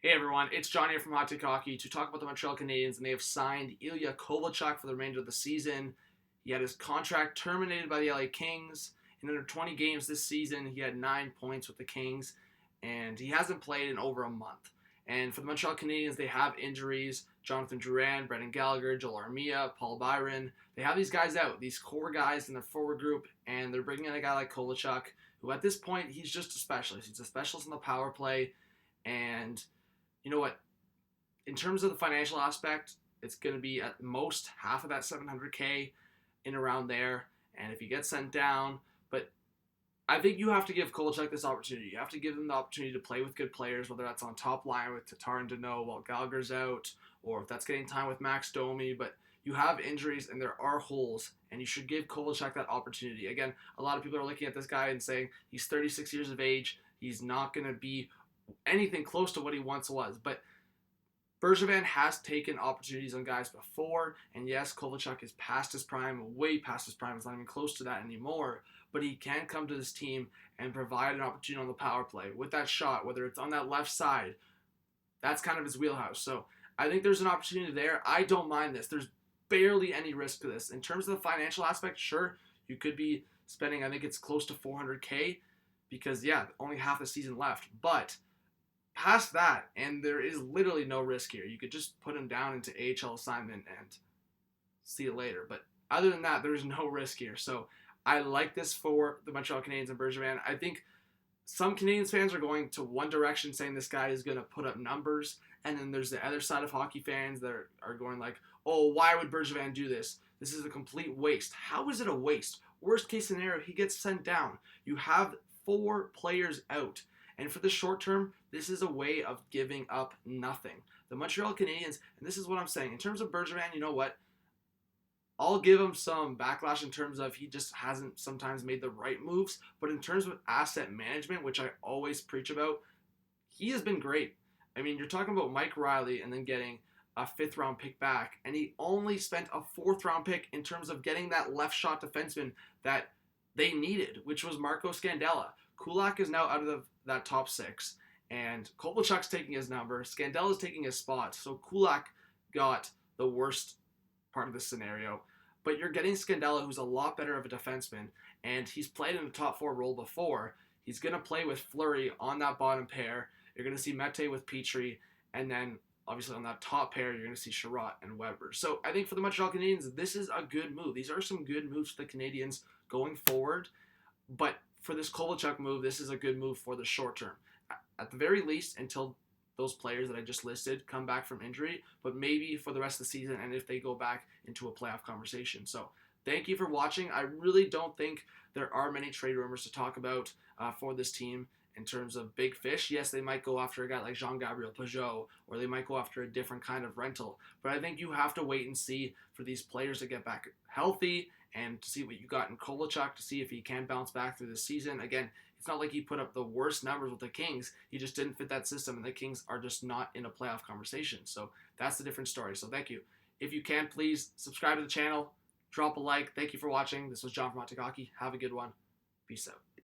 Hey everyone, it's John here from Hot Take Hockey to talk about the Montreal Canadiens, and they have signed Ilya Kovalchuk for the remainder of the season. He had his contract terminated by the LA Kings. In under 20 games this season, he had 9 points with the Kings, and he hasn't played in over a month. And for the Montreal Canadiens, they have injuries. Jonathan Drouin, Brendan Gallagher, Joel Armia, Paul Byron. They have these guys out, these core guys in their forward group, and they're bringing in a guy like Kovalchuk, who at this point, he's just a specialist. He's a specialist in the power play, and you know what? In terms of the financial aspect, it's going to be at most half of that 700K in around there. And if he gets sent down, but I think you have to give Kovalchuk this opportunity. You have to give him the opportunity to play with good players, whether that's on top line with Tatar and Deneau while Gallagher's out, or if that's getting time with Max Domi. But you have injuries and there are holes, and you should give Kovalchuk that opportunity. Again, a lot of people are looking at this guy and saying he's 36 years of age. He's not going to be anything close to what he once was. But Bergevin has taken opportunities on guys before, and yes, Kovalchuk is past his prime, way past his prime. It's not even close to that anymore. But he can come to this team and provide an opportunity on the power play with that shot, whether it's on that left side. That's kind of his wheelhouse. So I think there's an opportunity there. I don't mind this. There's barely any risk to this. In terms of the financial aspect, sure, you could be spending, I think it's close to 400K because, yeah, only half the season left. But past that, and there is literally no risk here. You could just put him down into AHL assignment and see you later. But other than that, there's no risk here. So I like this for the Montreal Canadiens and Bergevin. I think some Canadiens fans are going to one direction, saying this guy is going to put up numbers, and then there's the other side of hockey fans that are going like, oh, why would Bergevin do this? This is a complete waste. How is it a waste? Worst case scenario, he gets sent down. You have 4 players out. And for the short term, this is a way of giving up nothing. The Montreal Canadiens, and this is what I'm saying, in terms of Bergevin, you know what? I'll give him some backlash in terms of he just hasn't sometimes made the right moves. But in terms of asset management, which I always preach about, he has been great. I mean, you're talking about Mike Riley and then getting a 5th round pick back. And he only spent a 4th round pick in terms of getting that left shot defenseman that they needed, which was Marco Scandella. Kulak is now out of that top 6, and Kovalchuk's taking his number. Scandella's taking his spot, so Kulak got the worst part of the scenario. But you're getting Scandella, who's a lot better of a defenseman, and he's played in a top 4 role before. He's going to play with Fleury on that bottom pair. You're going to see Mete with Petrie, and then obviously on that top pair, you're going to see Sherratt and Weber. So I think for the Montreal Canadiens, this is a good move. These are some good moves for the Canadiens going forward, but for this Kovalchuk move, this is a good move for the short term. At the very least, until those players that I just listed come back from injury, but maybe for the rest of the season and if they go back into a playoff conversation. So thank you for watching. I really don't think there are many trade rumors to talk about for this team in terms of big fish. Yes, they might go after a guy like Jean-Gabriel Pageau, or they might go after a different kind of rental. But I think you have to wait and see for these players to get back healthy and to see what you got in Kovalchuk, to see if he can bounce back through the season. Again, it's not like he put up the worst numbers with the Kings. He just didn't fit that system, and the Kings are just not in a playoff conversation. So that's the different story. So thank you. If you can, please subscribe to the channel, drop a like. Thank you for watching. This was John from Hot Take Hockey. Have a good one. Peace out.